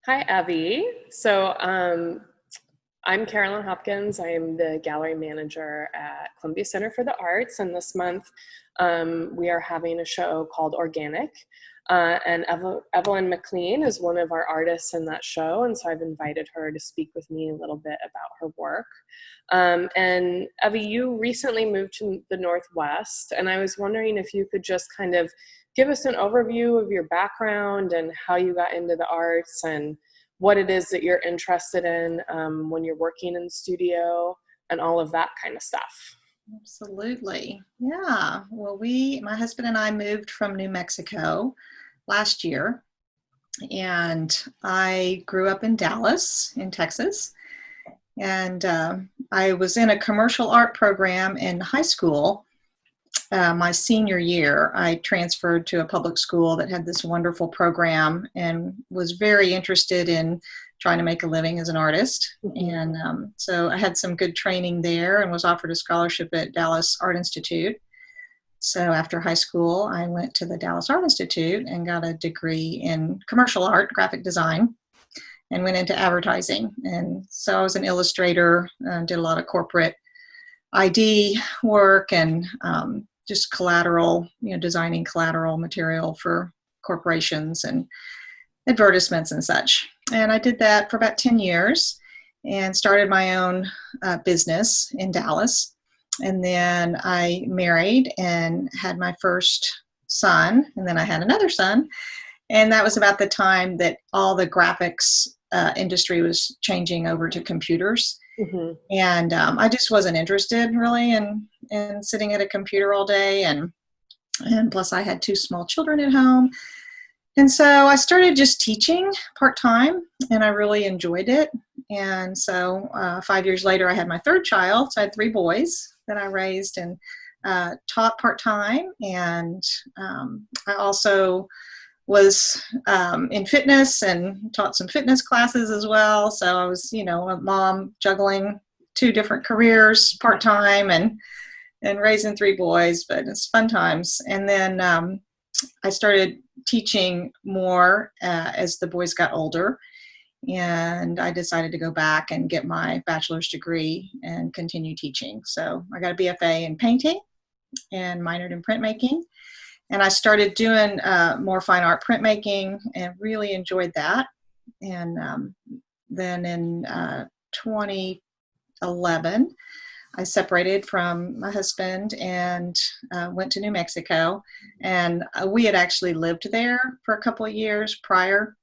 Hi, Abby. I'm Carolyn Hopkins. I am the gallery manager at Columbia Center for the Arts, and this month we are having a show called Organic. And Evelyn McClean is one of our artists in that show, and so I've invited her to speak with me a little bit about her work. And Abby, you recently moved to the Northwest, and I was wondering if you could just kind of give us an overview of your background and how you got into the arts and what it is that you're interested in when you're working in the studio and all of that kind of stuff. Absolutely. Yeah. Well, my husband and I moved from New Mexico last year, and I grew up in Dallas, in Texas. And I was in a commercial art program in high school. My senior year, I transferred to a public school that had this wonderful program and was very interested in trying to make a living as an artist. And so I had some good training there and was offered a scholarship at Dallas Art Institute. So after high school, I went to the Dallas Art Institute and got a degree in commercial art, graphic design, and went into advertising. And so I was an illustrator, did a lot of corporate ID work and just collateral, designing collateral material for corporations and advertisements and such. And I did that for about 10 years and started my own business in Dallas. And then I married and had my first son, and then I had another son. And that was about the time that all the graphics industry was changing over to computers. Mm-hmm. And I just wasn't interested really in sitting at a computer all day. And plus I had two small children at home. And so I started just teaching part-time, and I really enjoyed it. And so 5 years later, I had my third child. So I had three boys that I raised and taught part-time. And I also was in fitness and taught some fitness classes as well. So I was, a mom juggling two different careers part-time and raising three boys, but it's fun times. And then I started teaching more as the boys got older, and I decided to go back and get my bachelor's degree and continue teaching. So I got a BFA in painting and minored in printmaking. And I started doing more fine art printmaking and really enjoyed that. And then in 2011, I separated from my husband and went to New Mexico. And we had actually lived there for a couple of years prior.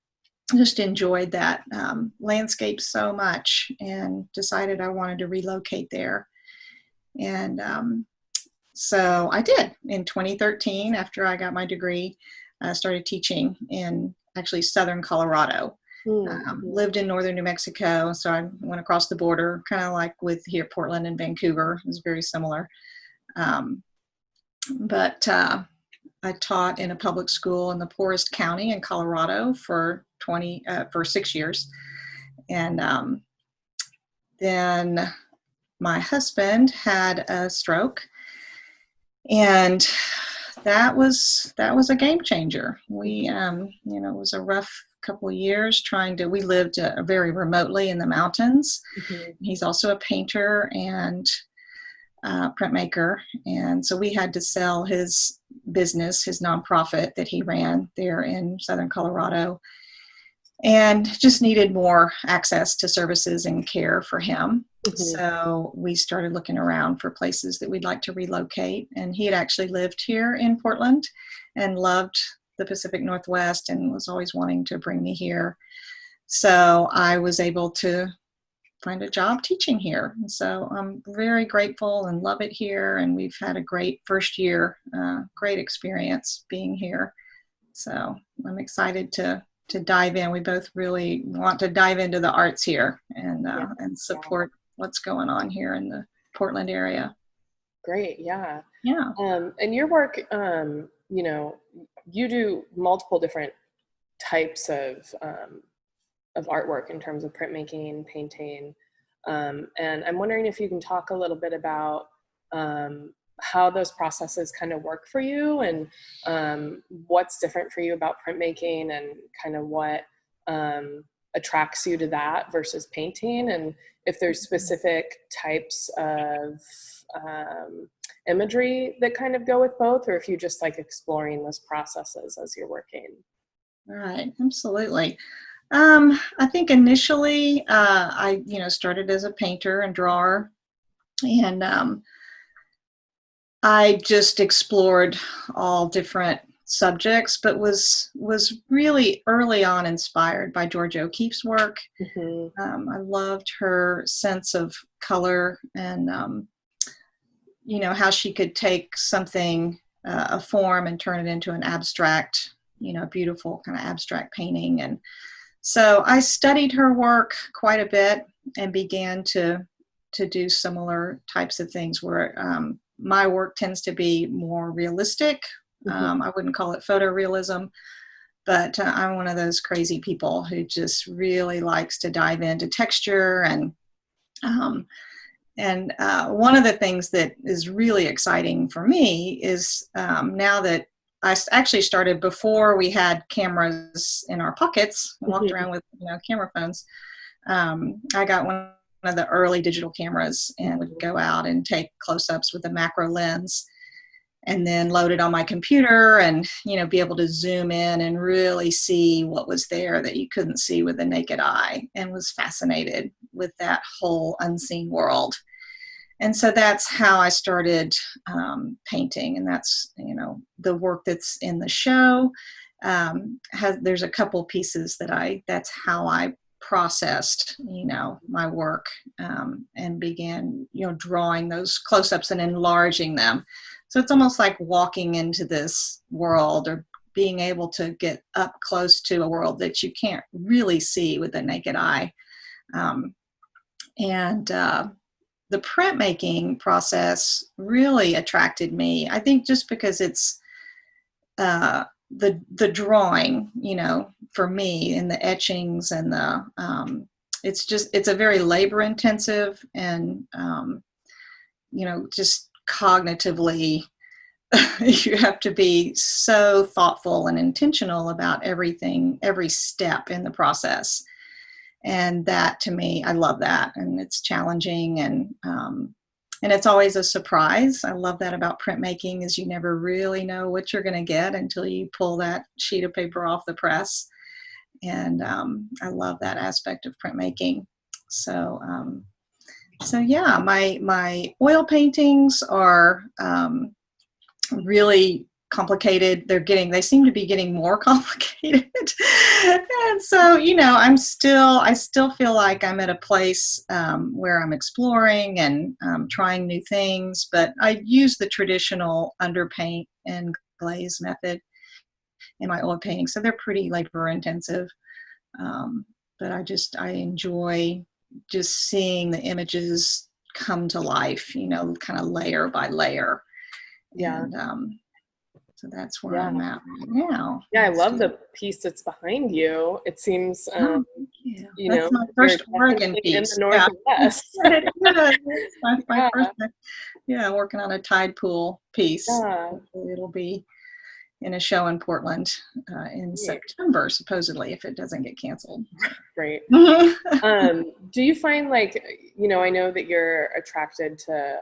Just enjoyed that landscape so much and decided I wanted to relocate there. And so I did. In 2013, after I got my degree, I started teaching in actually southern Colorado. Lived in northern New Mexico, so I went across the border, kind of like with here, Portland and Vancouver. It was very similar. But I taught in a public school in the poorest county in Colorado for 6 years. And then my husband had a stroke, and that was a game changer. We, it was a rough couple of years we lived very remotely in the mountains. Mm-hmm. He's also a painter and printmaker. And so we had to sell his business, his nonprofit that he ran there in southern Colorado, and just needed more access to services and care for him. Mm-hmm. So we started looking around for places that we'd like to relocate. And he had actually lived here in Portland and loved the Pacific Northwest and was always wanting to bring me here. So I was able to find a job teaching here. And so I'm very grateful and love it here. And we've had a great first year, great experience being here. So I'm excited to dive in. We both really want to dive into the arts here and support what's going on here in the Portland area. Great. Yeah. Yeah. And your work, you do multiple different types of artwork in terms of printmaking, painting. And I'm wondering if you can talk a little bit about how those processes kind of work for you and what's different for you about printmaking and kind of what attracts you to that versus painting, and if there's specific types of imagery that kind of go with both, or if you just like exploring those processes as you're working. Right, absolutely. I think initially I, started as a painter and drawer, and I just explored all different subjects, but was really early on inspired by George O'Keeffe's work. Mm-hmm. I loved her sense of color, and how she could take something, a form, and turn it into an abstract, beautiful kind of abstract painting. And so I studied her work quite a bit and began to do similar types of things where my work tends to be more realistic. Mm-hmm. I wouldn't call it photorealism, but I'm one of those crazy people who just really likes to dive into texture. And one of the things that is really exciting for me is now that I actually started before we had cameras in our pockets, walked around with camera phones. I got one of the early digital cameras and would go out and take close-ups with a macro lens, and then load it on my computer and be able to zoom in and really see what was there that you couldn't see with the naked eye, and was fascinated with that whole unseen world. And so that's how I started painting, and that's the work that's in the show. There's a couple pieces that's how I processed my work, and began drawing those close-ups and enlarging them. So it's almost like walking into this world, or being able to get up close to a world that you can't really see with the naked eye. The printmaking process really attracted me. I think just because it's the drawing, for me, and the etchings and it's a very labor intensive, and just cognitively you have to be so thoughtful and intentional about everything, every step in the process. And that, to me, I love that, and it's challenging, and it's always a surprise. I love that about printmaking, is you never really know what you're going to get until you pull that sheet of paper off the press. And I love that aspect of printmaking. So yeah, my oil paintings are really complicated. They seem to be getting more complicated. And so, I still feel like I'm at a place where I'm exploring and trying new things, but I use the traditional underpaint and glaze method in my oil paintings. So they're pretty labor intensive. But I enjoy just seeing the images come to life, kind of layer by layer. Yeah. And so that's where I'm at right now. Yeah, I love the piece that's behind you. It seems, thank you. That's my first Oregon piece. In the Northwest. It's my first. Yeah, working on a tide pool piece. Yeah. It'll be in a show in Portland in September, supposedly, if it doesn't get canceled. Great. Do you find, like, I know that you're attracted to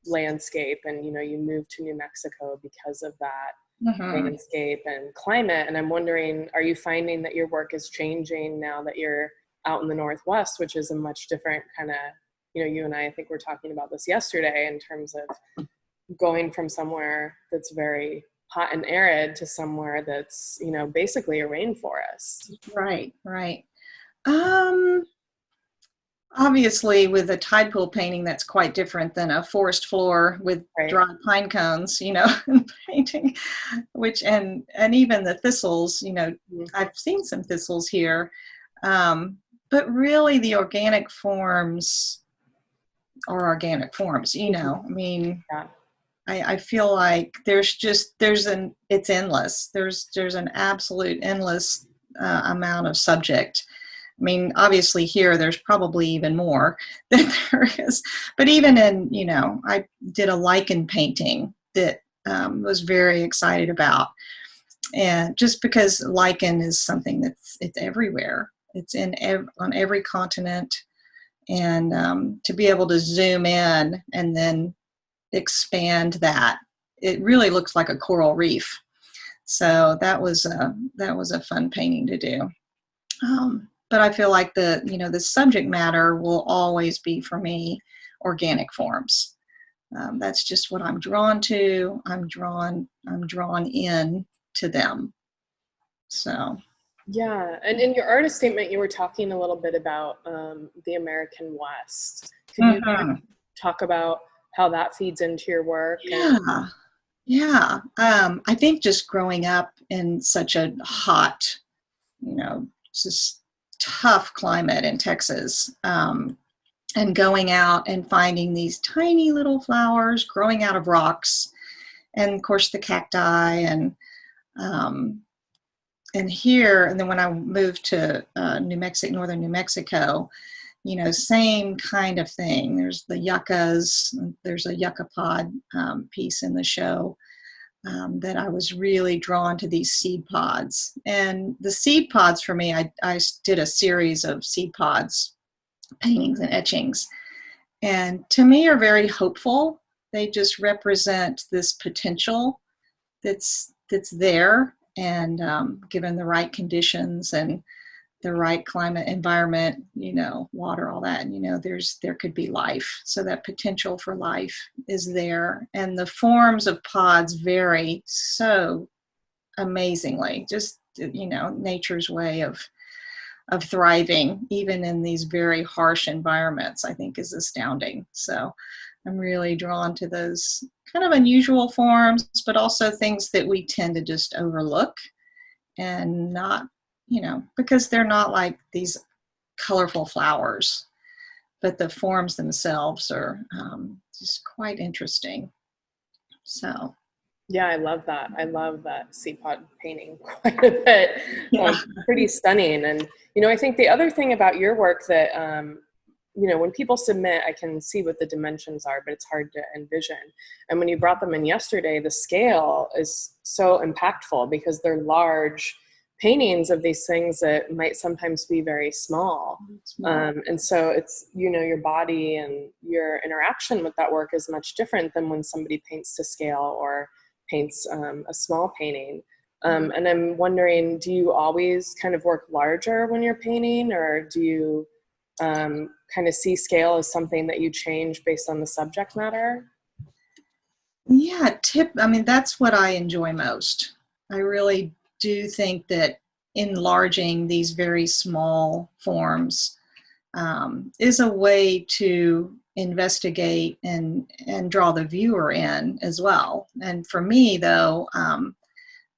landscape, and you moved to New Mexico because of that landscape and climate, and I'm wondering, are you finding that your work is changing now that you're out in the Northwest, which is a much different kind of, you and I think we're talking about this yesterday, in terms of going from somewhere that's very hot and arid to somewhere that's basically a rainforest. Right. Obviously, with a tide pool painting, that's quite different than a forest floor with dry pine cones, painting, and even the thistles, I've seen some thistles here. But really the organic forms are organic forms, I mean, I feel like it's endless. There's an absolute endless amount of subject. I mean, obviously here there's probably even more than there is, but even in, I did a lichen painting that was very excited about. And just because lichen is something it's everywhere. It's on every continent. And to be able to zoom in and then expand that, it really looks like a coral reef. So that was a fun painting to do. But I feel like the subject matter will always be, for me, organic forms. That's just what I'm drawn to. I'm drawn in to them. So. Yeah, and in your artist statement, you were talking a little bit about the American West. Can you kind of talk about how that feeds into your work? Yeah. I think just growing up in such a hot, just tough climate in Texas, and going out and finding these tiny little flowers growing out of rocks, and of course the cacti, and here, and then when I moved to northern New Mexico, same kind of thing. There's the yuccas. There's a yucca pod piece in the show that I was really drawn to, these seed pods. And the seed pods, for me, I did a series of seed pods, paintings and etchings. And to me, are very hopeful. They just represent this potential that's there. And given the right conditions and the right climate, environment, water, all that, there could be life. So that potential for life is there. And the forms of pods vary so amazingly. Just, nature's way of thriving, even in these very harsh environments, I think is astounding. So I'm really drawn to those kind of unusual forms, but also things that we tend to just overlook and not, because they're not like these colorful flowers, but the forms themselves are just quite interesting. So. Yeah, I love that. I love that seed pod painting quite a bit. Yeah. Pretty stunning. And, I think the other thing about your work that, when people submit, I can see what the dimensions are, but it's hard to envision. And when you brought them in yesterday, the scale is so impactful because they're large paintings of these things that might sometimes be very small. And so it's, your body and your interaction with that work is much different than when somebody paints to scale or paints a small painting. And I'm wondering, do you always kind of work larger when you're painting, or do you kind of see scale as something that you change based on the subject matter? Yeah, that's what I enjoy most. I really do think that enlarging these very small forms is a way to investigate and draw the viewer in as well. And for me, though,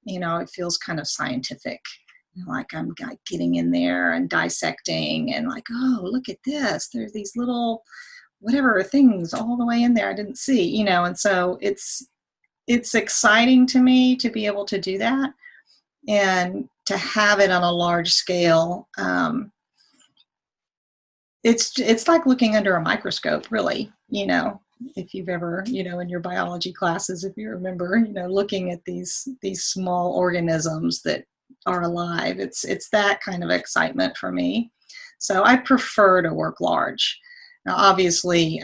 it feels kind of scientific. Like I'm getting in there and dissecting and like, oh, look at this. There's these little whatever things all the way in there I didn't see, and so it's exciting to me to be able to do that and to have it on a large scale. It's like looking under a microscope, really, if you've ever, in your biology classes, if you remember, looking at these small organisms that are alive. It's that kind of excitement for me. So I prefer to work large. Now, obviously,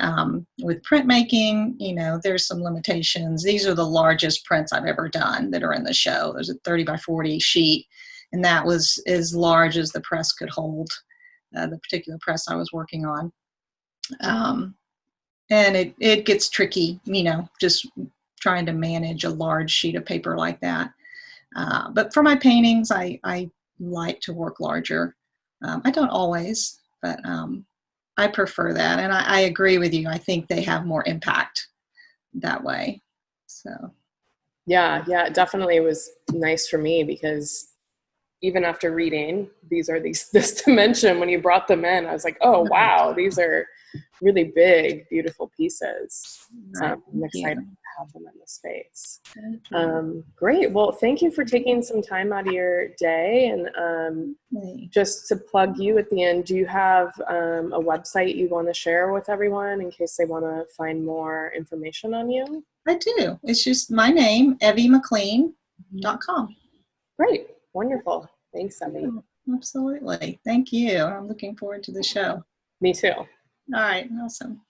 with printmaking, there's some limitations. These are the largest prints I've ever done that are in the show. There's a 30 by 40 sheet, and that was as large as the press could hold, the particular press I was working on. And it gets tricky, just trying to manage a large sheet of paper like that. But for my paintings, I like to work larger. I don't always, but I prefer that. And I agree with you. I think they have more impact that way. So. Yeah, it definitely was nice for me because even after reading, this dimension, when you brought them in, I was like, oh, wow, these are really big, beautiful pieces. Right. I'm excited to have them in the space. Great. Well, thank you for taking some time out of your day. And just to plug you at the end, do you have a website you want to share with everyone in case they want to find more information on you? I do. It's just my name, EvieMcClean.com. Great. Wonderful. Thanks, Abi. Absolutely. Thank you. I'm looking forward to the show. Me too. All right. Awesome.